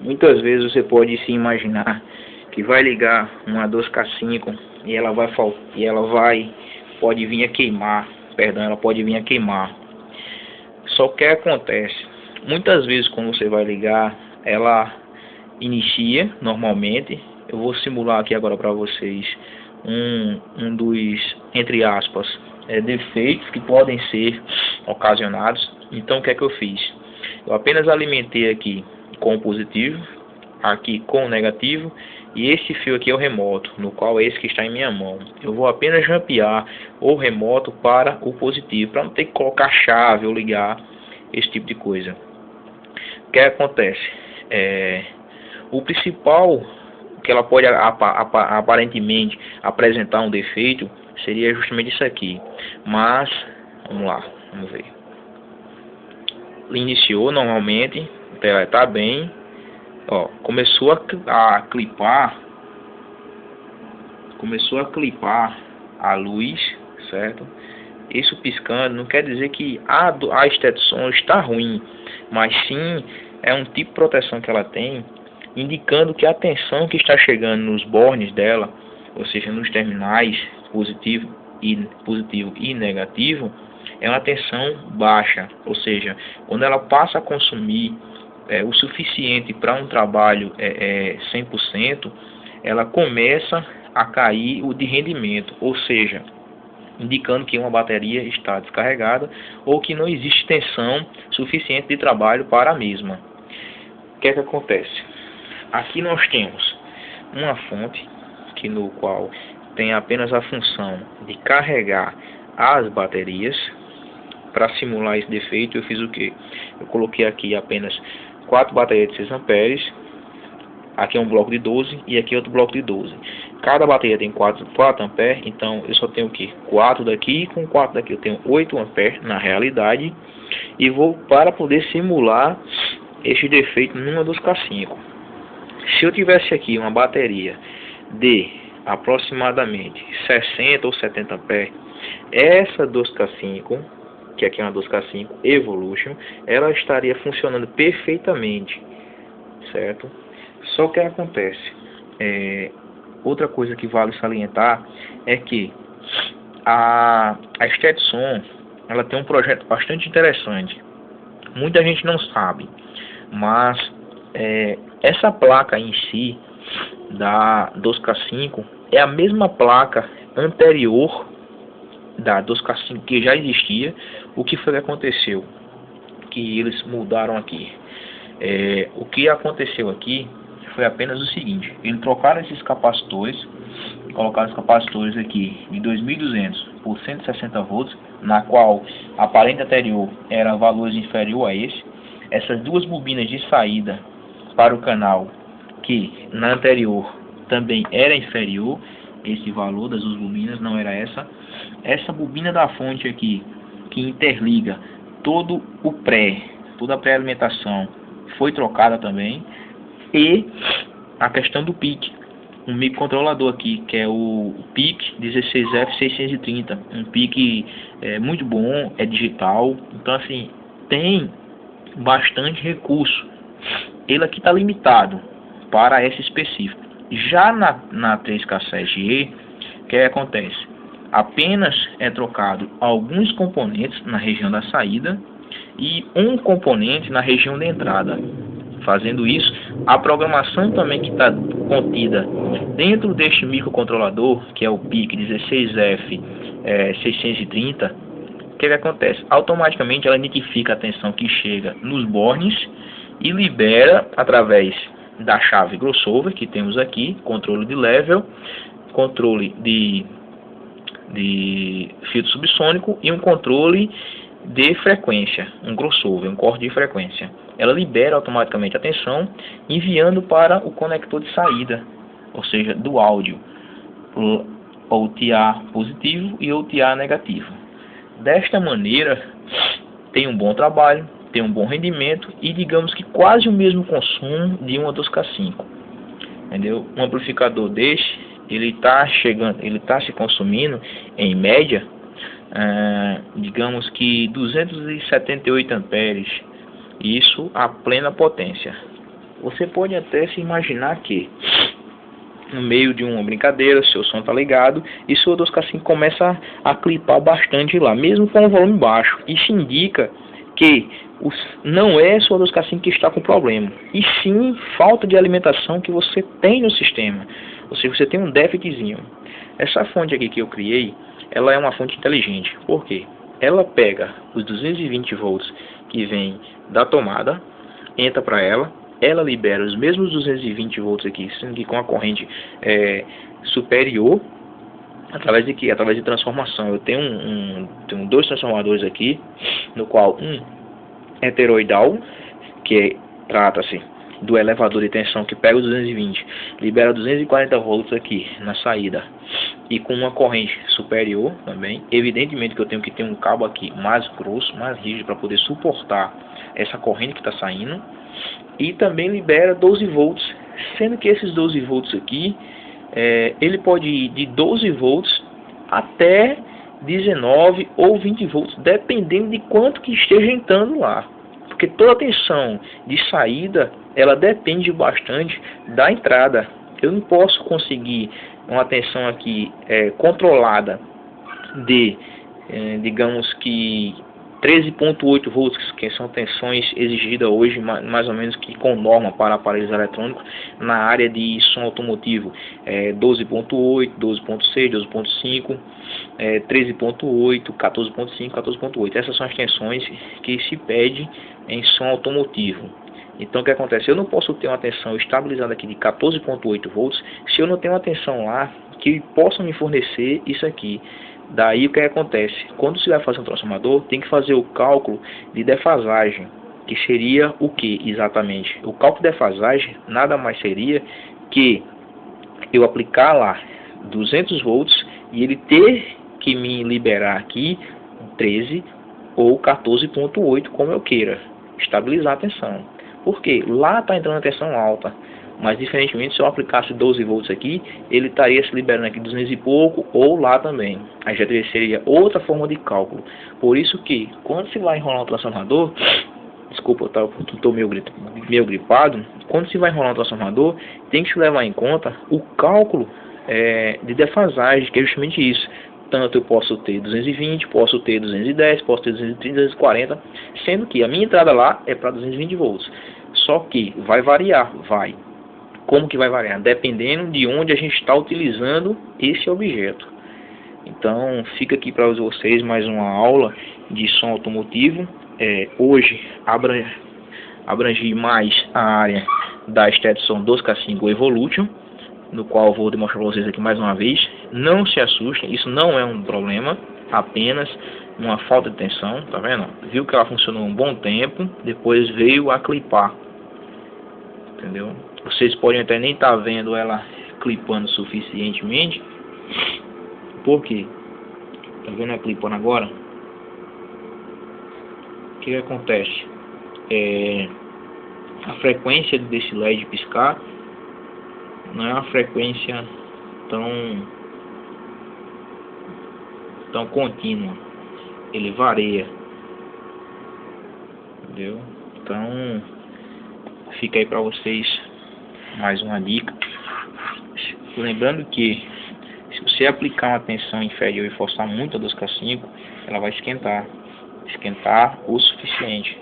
Muitas vezes você pode se imaginar que vai ligar uma 2K5 e pode vir a queimar, perdão, ela pode vir a queimar. Só que acontece, muitas vezes quando você vai ligar, ela inicia normalmente. Eu vou simular aqui agora para vocês um dos, entre aspas, defeitos que podem ser ocasionados. Então o que é que eu fiz? Eu apenas alimentei aqui com o positivo, aqui com o negativo, e este fio aqui é o remoto, no qual é esse que está em minha mão. Eu vou apenas jampear o remoto para o positivo, para não ter que colocar chave ou ligar, esse tipo de coisa. O que acontece? O principal que ela pode aparentemente apresentar um defeito seria justamente isso aqui. Mas, vamos lá, vamos ver. Iniciou normalmente, ela está bem. Ó, começou a clipar a luz, certo? Isso piscando não quer dizer que a Stetson está ruim, mas sim é um tipo de proteção que ela tem, indicando que a tensão que está chegando nos bornes dela, ou seja, nos terminais positivo e negativo, é uma tensão baixa, ou seja, quando ela passa a consumir o suficiente para um trabalho 100%, ela começa a cair o de rendimento, ou seja, indicando que uma bateria está descarregada ou que não existe tensão suficiente de trabalho para a mesma. O que é que acontece? Aqui nós temos uma fonte no qual tem apenas a função de carregar as baterias. Para simular esse defeito, eu fiz o que? Eu coloquei aqui apenas 4 baterias de 6 amperes. Aqui é um bloco de 12 e aqui é outro bloco de 12. Cada bateria tem 4 amperes, então eu só tenho o que? 4 daqui, com 4 daqui eu tenho 8 amperes na realidade. E vou para poder simular este defeito numa 2K5. Se eu tivesse aqui uma bateria de aproximadamente 60 ou 70 amperes, essa 2K5, que aqui é uma 2K5 Evolution, ela estaria funcionando perfeitamente, certo? Só que acontece, outra coisa que vale salientar é que a Stetson, ela tem um projeto bastante interessante. Muita gente não sabe, mas essa placa em si da 2K5 é a mesma placa anterior da 2K5 que já existia. O que foi que aconteceu? Que eles mudaram aqui. O que aconteceu aqui foi apenas o seguinte: eles trocaram esses capacitores, colocaram os capacitores aqui de 2200 por 160 volts, na qual a aparente anterior era valores inferior a esse. Essas duas bobinas de saída para o canal, que na anterior também era inferior, esse valor das duas bobinas não era essa bobina da fonte aqui, que interliga toda a pré-alimentação, foi trocada também. E a questão do PIC, um microcontrolador aqui, que é o PIC 16F630, um PIC muito bom, é digital, então assim, tem bastante recurso. Ele aqui está limitado para essa específica. Já na 3K7E, o que acontece? Apenas é trocado alguns componentes na região da saída e um componente na região de entrada. Fazendo isso, a programação também que está contida dentro deste microcontrolador, que é o PIC 16F630, o que acontece? Automaticamente ela identifica a tensão que chega nos bornes e libera através da chave crossover que temos aqui, controle de level, controle de filtro subsônico e um controle de frequência, um crossover, um corte de frequência. Ela libera automaticamente a tensão, enviando para o conector de saída, ou seja, do áudio, OTA positivo e OTA negativo. Desta maneira, tem um bom trabalho, tem um bom rendimento e digamos que quase o mesmo consumo de uma 2K5. Entendeu? Um amplificador deste, ele está se consumindo em média, digamos que 278 amperes, isso a plena potência. você pode até se imaginar que no meio de uma brincadeira, seu som tá ligado e sua 2K5 começa a clipar bastante lá, mesmo com o volume baixo. Isso indica que não é sua 2K5 que está com problema, e sim falta de alimentação que você tem no sistema, ou seja, você tem um déficitzinho. Essa fonte aqui que eu criei, ela é uma fonte inteligente. Por quê? Ela pega os 220 volts que vem da tomada, entra para ela libera os mesmos 220 volts aqui, sendo que com a corrente superior, através de quê? Através de transformação. Eu tenho dois transformadores aqui, no qual um heteroidal, que trata-se do elevador de tensão que pega os 220, libera 240 volts aqui na saída, e com uma corrente superior também. Evidentemente que eu tenho que ter um cabo aqui mais grosso, mais rígido, para poder suportar essa corrente que está saindo, e também libera 12 volts, sendo que esses 12 volts aqui, ele pode ir de 12 volts até 19 ou 20 volts, dependendo de quanto que esteja entrando lá, porque toda a tensão de saída, ela depende bastante da entrada. Eu não posso conseguir uma tensão aqui controlada de, digamos que 13.8 volts, que são tensões exigidas hoje, mais ou menos que com norma para aparelhos eletrônicos, na área de som automotivo, 12.8, 12.6, 12.5, 13.8, 14.5, 14.8. Essas são as tensões que se pede em som automotivo. Então o que acontece? Eu não posso ter uma tensão estabilizada aqui de 14.8 volts se eu não tenho uma tensão lá que possa me fornecer isso aqui. Daí o que acontece? Quando você vai fazer um transformador, tem que fazer o cálculo de defasagem, que seria o que exatamente? O cálculo de defasagem nada mais seria que eu aplicar lá 200 volts e ele ter que me liberar aqui 13 ou 14.8, como eu queira, estabilizar a tensão. Porque lá está entrando a tensão alta, mas diferentemente, se eu aplicasse 12 volts aqui, ele estaria se liberando aqui 200 e pouco, ou lá também. Aí já seria outra forma de cálculo. Por isso que, quando se vai enrolar um transformador, desculpa, eu estou meio gripado, quando se vai enrolar um transformador, tem que se levar em conta o cálculo de defasagem, que é justamente isso. Tanto eu posso ter 220, posso ter 210, posso ter 230, 240, sendo que a minha entrada lá é para 220 volts. Só que vai variar, vai. Como que vai variar? Dependendo de onde a gente está utilizando esse objeto. Então, fica aqui para vocês mais uma aula de som automotivo. Hoje, abrangi mais a área da Stetson 2K5 Evolution, no qual vou demonstrar para vocês aqui mais uma vez. Não se assustem, isso não é um problema, apenas uma falta de tensão, tá vendo? Viu que ela funcionou um bom tempo, depois veio a clipar, entendeu? Vocês podem até nem estar vendo ela clipando suficientemente. Por quê? Tá vendo ela clipando agora? O que acontece? A frequência desse LED piscar não é uma frequência tão contínua, ele varia, entendeu? Então fica aí para vocês mais uma dica, lembrando que se você aplicar uma tensão inferior e forçar muito a 2K5, ela vai esquentar o suficiente.